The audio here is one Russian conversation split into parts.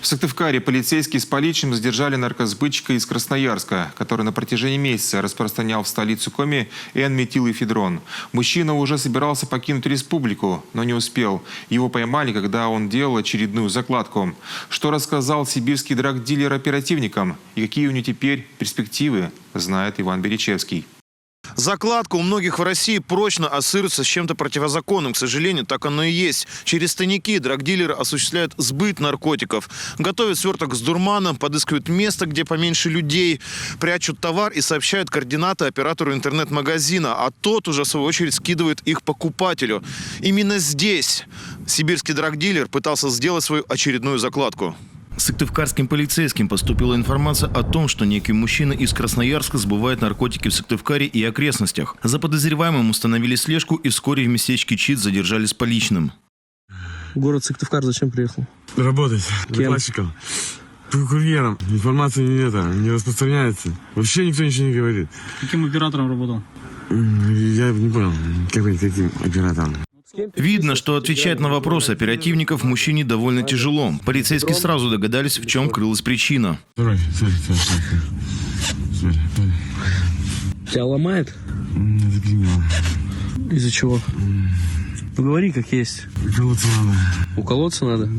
В Сыктывкаре полицейские с поличным задержали наркосбытчика из Красноярска, который на протяжении месяца распространял в столицу Коми N-метилэфедрон. Мужчина уже собирался покинуть республику, но не успел. Его поймали, когда он делал очередную закладку. Что рассказал сибирский драгдилер оперативникам и какие у него теперь перспективы, знает Иван Беречевский. Закладка у многих в России прочно ассоциируется с чем-то противозаконным. К сожалению, так оно и есть. Через тайники драгдилеры осуществляют сбыт наркотиков. Готовят сверток с дурманом, подыскивают место, где поменьше людей, прячут товар и сообщают координаты оператору интернет-магазина. А тот уже, в свою очередь, скидывает их покупателю. Именно здесь сибирский драгдилер пытался сделать свою очередную закладку. Сыктывкарским полицейским поступила информация о том, что некий мужчина из Красноярска сбывает наркотики в Сыктывкаре и окрестностях. За подозреваемым установили слежку и вскоре в местечке Чит задержали с поличным. В город Сыктывкар зачем приехал? Работать. Закладчиком. Курьером. Информация не распространяется. Вообще никто ничего не говорит. Каким оператором работал? Я не понял, каким оператором. Видно, что отвечать на вопросы оперативников мужчине довольно тяжело. Полицейские сразу догадались, в чем крылась причина. Тебя ломает? Заклинило. Из-за чего? Ну говори, как есть. Уколоться надо. Уколоться надо?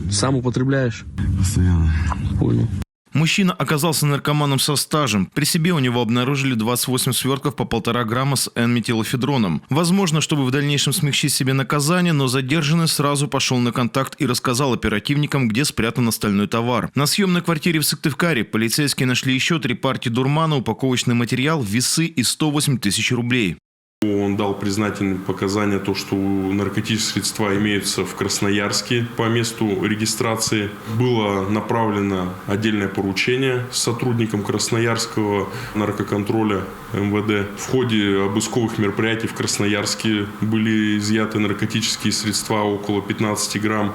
Сам употребляешь? Постоянно. Понял. Мужчина оказался наркоманом со стажем. При себе у него обнаружили 28 свертков по 1,5 грамма с N-метилэфедроном. Возможно, чтобы в дальнейшем смягчить себе наказание, но задержанный сразу пошел на контакт и рассказал оперативникам, где спрятан остальной товар. На съемной квартире в Сыктывкаре полицейские нашли еще 3 партии дурмана, упаковочный материал, весы и 108 тысяч рублей. Он дал признательные показания, то, что наркотические средства имеются в Красноярске по месту регистрации. Было направлено отдельное поручение сотрудникам Красноярского наркоконтроля МВД. В ходе обысковых мероприятий в Красноярске были изъяты наркотические средства около 15 грамм.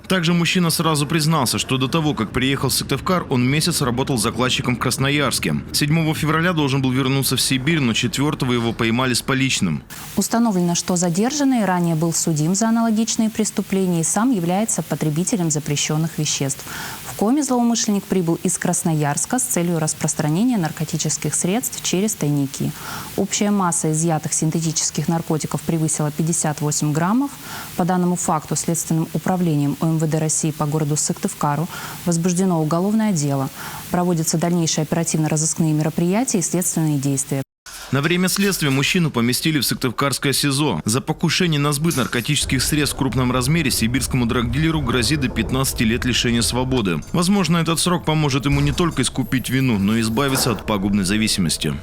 Также мужчина сразу признался, что до того, как приехал в Сыктывкар, он месяц работал закладчиком в Красноярске. 7 февраля должен был вернуться в Сибирь, но 4-го его поймали с поличным. Установлено, что задержанный ранее был судим за аналогичные преступления и сам является потребителем запрещенных веществ. В Коми злоумышленник прибыл из Красноярска с целью распространения наркотических средств через тайники. Общая масса изъятых синтетических наркотиков превысила 58 граммов. По данному факту Следственным управлением МВД России по городу Сыктывкару возбуждено уголовное дело. Проводятся дальнейшие оперативно-розыскные мероприятия и следственные действия. На время следствия мужчину поместили в Сыктывкарское СИЗО. За покушение на сбыт наркотических средств в крупном размере сибирскому драгдилеру грозит до 15 лет лишения свободы. Возможно, этот срок поможет ему не только искупить вину, но и избавиться от пагубной зависимости.